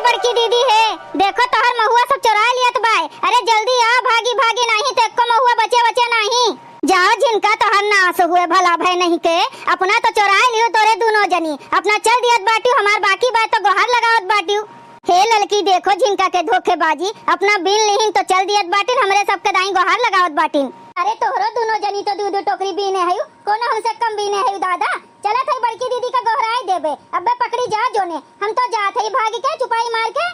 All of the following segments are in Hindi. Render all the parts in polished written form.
बड़की दीदी है, देखो तोहर महुआ सब चुरा लियत बाय। अरे जल्दी आ, भागी भागी नहीं तो एको महुआ बचे बचे नहीं। जाओ जिनका तोहर नाश हुए भला भय नहीं के, अपना तो चुरा लियो तोरे दोनों जनी, अपना चल दियत बाटी, हमार बाकी बात तो गोहार लगावत बाटी। हे लड़की देखो जिनका के धोखेबाजी, अपना बिन लिहिन तो चल दियत बाटी, हमरे सबके दाई गोहार लगावत बाटी। अरे तोहरो दोनों जनी तो दू दू टोकरी बीने हयु, कोनो हमसे कम बीने हयु दादा। चला थे बड़की दीदी का गोहराई देबे, अबे पकड़ी जा जोने, हम तो जात हई भागी के चुपाई मार के।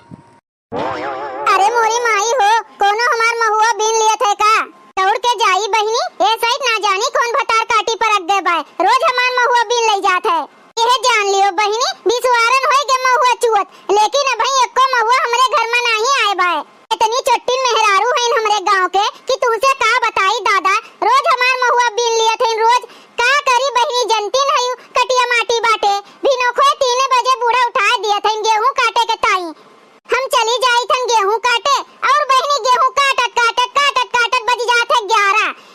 अरे मोरी माई हो, कोनो हमार महुआ बीन लिया थे का? दौड़ के जाई बहिनी, ए साइड ना जानी कौन भटार काटी पर रख दे बाय, रोज हमार महुआ बीन ले जात है। यह जान लियो बहिनी, बिसवारन होय के महुआ चुवत, लेकिन अभी एको महुआ हमरे घर में नहीं आए बाय। इतनी चट्टिन मेहरारू हैं हमरे गांव के कि तुझसे का बताई दादा, रोज हमार महुआ बीन लिया थे, रोज का करी बहिनी जनती नहीं, कटिया माटी बाटे भिनोखो 3 बजे बूढ़ा उठा दिया था गेहूं काटे के ताई। हम चली जाई थन गेहूं काटे, और बहिनी गेहूं काटत काटत काटत काटत बज जात है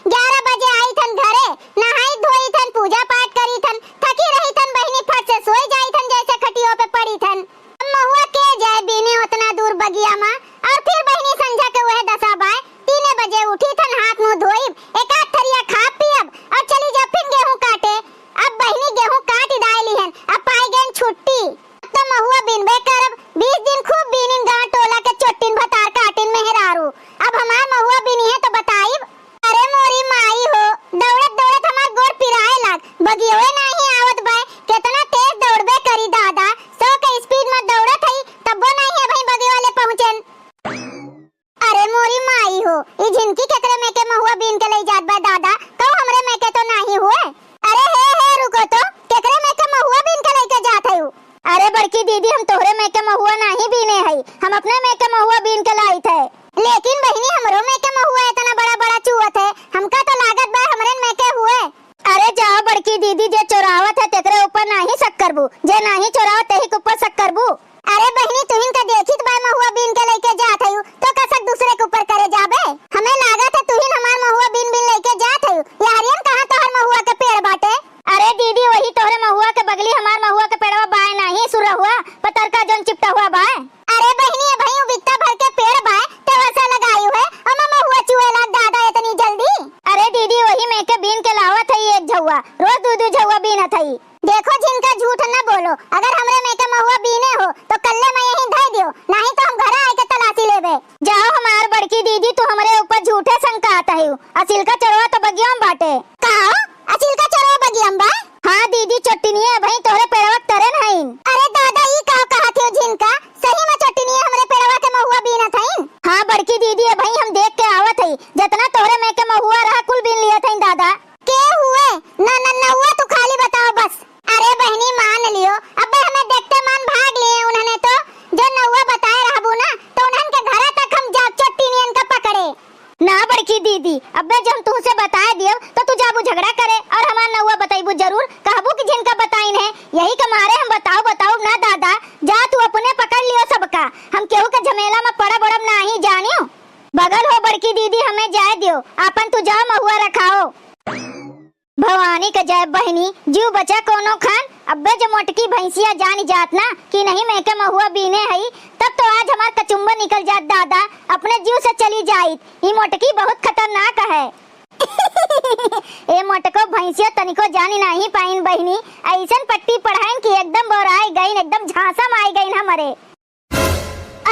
11 बजे आई थन घरे, नहाई धोई थन, पूजा पाठ करी थन, थकी रही थन बहिनी, फट से सोई जाई थन जैसे खटियों पे पड़ी थन। महुआ के जाए बीने उतना दूर बगिया में, और फिर बहिनी संझा के वह 10 बाय 3 बजे उठी थन, हाथ मुंह धोई, एक आध थरिया खा पियब और चली जा फिर गेहूं काटे। अब बहिनी गेहूं काट दाई लिहन, अब पाई गन छुट्टी, अब तो महुआ बीनबे करब, 20 दिन खूब बीनिन गांव टोला के चोटिन भतार काटिन मेहरारू। अब हमार महुआ बीनी है तो बताइब। अरे मोरी माई हो, दौड़त दौड़त हमार गोड़ पिराए लाग, बगियोए नहीं आवत बाय, कितना तेज दौड़बे करी दादा, 100 के स्पीड में दौड़त हई, तब्बो नहीं है भाई बगे वाले पहुंचन। अरे मोरी माई हो, ई झिनकी केकरे में के महुआ बीन के ले जात बा दादा, कहो हमरे में के तो नहीं हुए। अरे हे रुको तो, केकरे में के महुआ बीन के लेके जात हई? अरे बड़की दीदी हम तोहरे में के महुआ नहीं बीने हई, हम अपने में के महुआ बीन के लाई थे। लेकिन बहिनी हमरो में के महुआ इतना बड़ा बड़ा चुवत है, हमका तो लागत बा हमरे में के हुए। अरे जाओ बड़की दीदी, जे चोरावत है तेकरे ऊपर नहीं शक करबू, जे नहीं चोरावत तेही के ऊपर शक करबू। अरे बहनी तुहिन का देखित बा महुआ बीन के लेके जात हयू, तो कसक दूसरे के ऊपर करे जाबे? हमें लागत है तुहिन हमार महुआ बीन बीन लेके जात हयू, यारियन कहां तोहर महुआ के पेड़ बाटे? अरे दीदी वही तोहरे महुआ के बगली हमार महुआ के पेड़वा बाय नहीं सुरा हुआ, पतरका जोन चिपटा हुआ बाय। अरे बहनी भई बित्ता भर के पेड़ बाय, ते वसा लगाई है, हम महुआ चुएला दादा इतनी जल्दी? अरे दीदी वही में के बीन के लावत है एक झौवा, रोज दू झौवा बीनत है। देखो जिनका झूठ न बोलो, अगर हमरे में के महुआ बीने हो तो कल्ले मैं यहीं धर दियो, नहीं तो हम घर आए के तलाशी लेबे। जाओ हमार बड़की दीदी, तू हमरे ऊपर झूठे शंका आता है, असिल का चरवा तो बगियाम बाटे। कहा असिल का चरवा बगियाम बा? हाँ दीदी चट्टिनिया भाई तोहरे पेड़वा तरे नहीं। अरे दादा ई का कहत हो जिनका, सही में चट्टिनिया हमरे पेड़वा के महुआ बीनत हईन? हाँ बड़की दीदी भाई हम देख के आवत हई, जितना तोहरे में के महुआ रहा कुल बीन लिया था दादा। के हुए न हुआ तू खाली बताओ बस। अरे बहनी मान लियो, अबे हमें देखते मान भाग लिए उन्होंने, तो जो नौवा बताए रहबू ना तो उन्हन के घर तक हम जा चट्टिनियन का पकड़े ना। बड़की दीदी अबे जब तुमसे बताए दियो तो तू जाबू झगड़ा करे और हमार नौवा बताइबू जरूर, कहबू कि जिनका बताइन है यही के मारे हम बताओ ना दादा। जा तू अपने पकड़ लियो सबका, हम केहू के झमेला में पड़ा बड़म नहीं जानियो। बगल हो बड़की दीदी हमें जाए दियो, अपन तू जा महुआ रखाओ। भवानी का जय बहनी, जीव बचा कोनो खान। अब्बे जो मोटकी भैंसिया जान जात ना कि नहीं मैं के महुआ बीने हई, तब तो आज हमार कचुम्बर निकल जात दादा, अपने जीव से चली जाइत। ये मोटकी बहुत खतरनाक है। ए मोटको भैंसिया तनिको जानी नहीं पाइन बहनी, ऐसन पट्टी पढ़ाइन कि एकदम बोराई गईन, एकदम झांसा में आई गईन हमरे।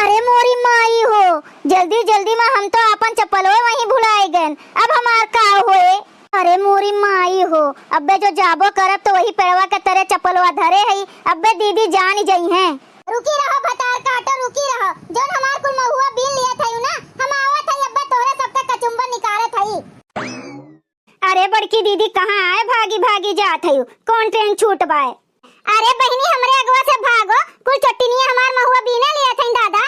अरे मोरी माई हो, जल्दी जल्दी में हम तो अपन चप्पलों वहीं भुलाए गए, अब हमार का होए? अरे मोरी माई हो, अब्बे जो जाबो करब तो वही पेड़वा के तरह चप्पलवा धरे हई, अब्बे दीदी जान जई हैं। रुकी रहो भतार काटो, रुकी रहो, जोन हमार कुल महुआ बीन लिया थई ना, हम आवत हई अब्बे तोहरे सबके कचुम्बर निकारत हई। अरे बड़की दीदी कहां आए भागी भागी जात हई, कौन ट्रेन छूट बाय? अरे बहनी हमरे अगवा से भागो, कुल चट्टिनिया हमार महुआ बीने लिया थई दादा।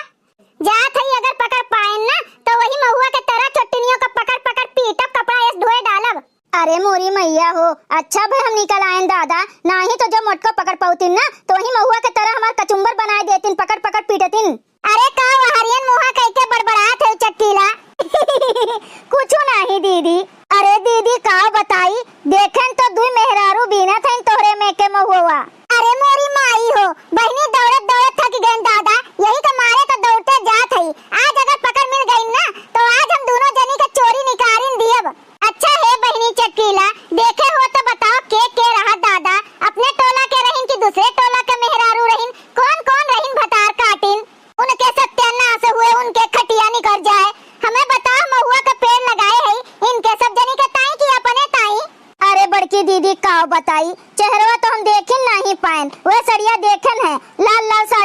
जात हई अगर पकड़ पाएन ना तो वही महुआ के तरह चट्टिनियों का पकड़ पकड़ पीटब, कपड़ा ऐस धोए डालब। अरे मोरी मैया हो, अच्छा भाई हम निकल आएन दादा, नहीं तो जब मोटको पकड़ पाउतिन ना तो वही महुआ के तरह हमार कचुम्बर बनाए देतिन, पकड़ पकड़ पीटतिन। अरे का हरियन मुहा कह के बड़बड़ात है चट्टीला। कुछ नहीं दीदी। अरे दीदी का बताई, देखन तो दुई मेहरारू बीना था तोहरे में के महुआ। अरे मोरी माई हो, बहनी दौड़त दौड़त थक गई दादा, यही का मारे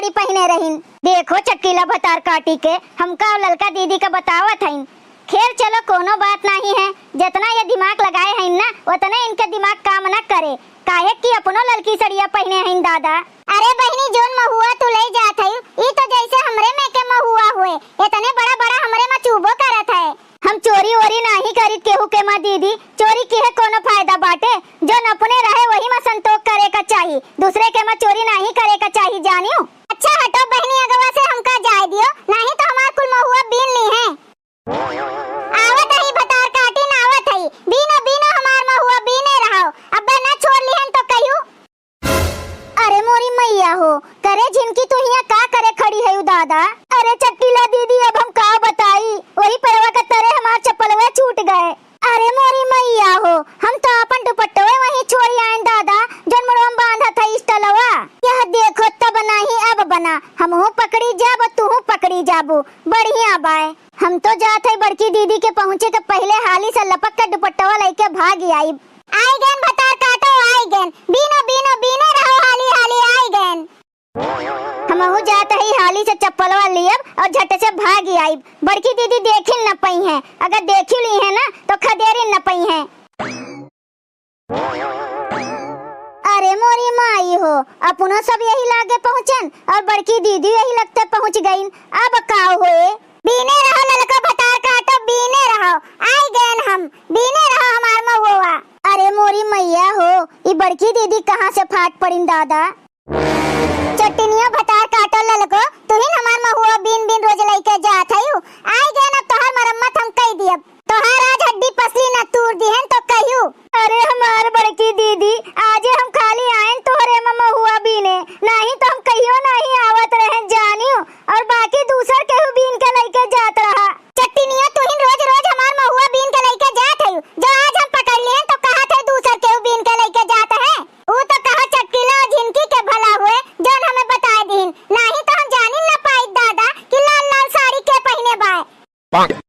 साड़ी पहने रहीन। देखो चटकीला भतार काटी के हमका और ललका दीदी का बतावत हईन। खैर चलो कोनो बात नहीं है, जितना ये दिमाग लगाए हैं ना उतना इनका दिमाग काम न करे, काहे कि अपनो ललकी सड़िया पहने हैं दादा। अरे बहनी जोन महुआ तू ले जात है ई तो जैसे हमरे में के महुआ हुए, इतने बड़ा बड़ा हमरे में चुभो करत है। हम चोरी वोरी नहीं करी केहू के माँ दीदी, चोरी की है कोनो फायदा बाटे, जो अपने रहे वही में संतोष करे का चाहिए, दूसरे के माँ चोरी नहीं करे का चाहिए जानियो। अच्छा हटो बहनी अगवा से हमका जाए दियो, नहीं तो हमार कुल महुआ बीन ली है। आवत ही भतार काटी ना आवत ही, बीनो बीनो हमार महुआ बीने रहो, अब ना छोड़ लिहन तो कहियो। अरे मोरी मैया हो, करे जिनकी तू हिया का करे खड़ी है दादा। अरे चटकीला दीदी अब हम का बताई, वही परवा का तरह हमार चप्पलवे छूट गए। अरे मोरी मैया हो, हम तो अपन दुपट्टवे वहीं छोड़ी आए दादा, जन मड़वा बांधा था इस तलवा। यह देखो तब नहीं अब बना, हम हो पकड़ी जाब तू पकड़ी जाबू, बढ़िया बाय। हम तो जात है बड़की दीदी के पहुँचे के पहले हाली से लपक कर दुपट्टवा लेके भाग आई गेन भतार काटो आई गेन, बीनो बीनो बीने रहो हाली हाली आई गेन। हमहु जात है हाली से चप्पलवा लियब और झट से भाग आई। बड़की दीदी देखी न पई है, अगर देखी ली है ना तो खदेरी न पई है। अरे मोरी माई हो, अपनो सब यही लागे पहुँचन और बड़की दीदी यही लगते पहुँच गई। अब का हुए, बीने रहो ललका भतार काटो बीने रहो आई गेन, हम बीने रहो हमार महुआ। अरे मोरी मैया हो, ये बड़की दीदी कहाँ से फाट पड़ी दादा। चटनिया भतार काटो ललको, तुहिन हमार महुआ बीन बीन रोज लेके जात हयू, आई गेन अब तोहार मरम्मत हम कई दियब, तोहार आज हड्डी पसली न तूर दिहन तो कहियो। अरे हमार बड़की दीदी आज हम खाली आयन तोहरे में महुआ बीने, नहीं तो हम कहियो नहीं आवत रहे जानियो, और बाकी दूसर केहू बीन के लेके जात रहा। चटनिया तुहिन रोज रोज हमार महुआ बीन के लेके जात हयू, जो आज हम पकड़ लिए तो कहा थे दूसर केहू बीन के लेके जात है, वो तो कहा चटकीला झिनकी के भला हुए जौन हमें बता दीन, नहीं तो हम जानी न पाई दादा कि लाल लाल साड़ी के पहने बाय।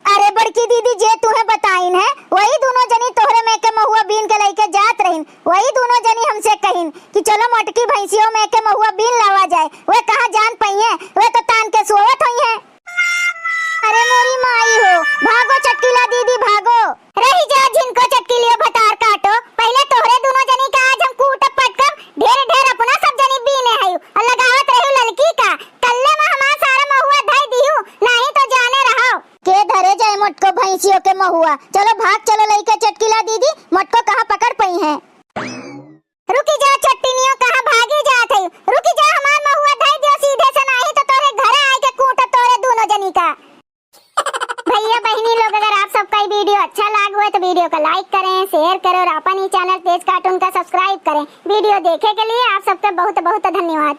अरे बड़की दीदी जे तुम्हें बताइन है वही दोनों जनी तोहरे में के महुआ बीन के लेके जात रहीन, वही दोनों जनी हमसे कहिन कि चलो मटकी भैंसियों में के महुआ बीन लावा जाए, वे कहाँ जान पई है, वे तो तान के सोवत हुई है। अरे मोरी माई हो, भागो चटकीला दीदी भागो, रही जा जिनको चटकीलियो भतार काटो, पहले तोहरे दोनों जनी का आज हम कूट पटकब ढेर ढेर अपना सब जनी बीने हयू और लगावत रहू ललकी का, कल्ले में हमार सारा महुआ धई दिहू, नहीं तो जाने रहो के धरे जाए मटको भैंसियों के महुआ। चलो भाग चलो लइका चटकीला दीदी, मटको कहाँ पकड़ पई है। रुकी जा चटनियों कहाँ भागी जात है, रुकी जा हमार महुआ धई दियो सीधे से, नहीं तो तोरे घर आए के कूट तोरे दोनों जनी का। भैया बहनी लोग अगर आप सबका ये वीडियो अच्छा लगा हुआ तो वीडियो को लाइक करें, शेयर करें और अपन ही चैनल तेज कार्टून का सब्सक्राइब करें। वीडियो देखे के लिए आप सबका बहुत बहुत धन्यवाद।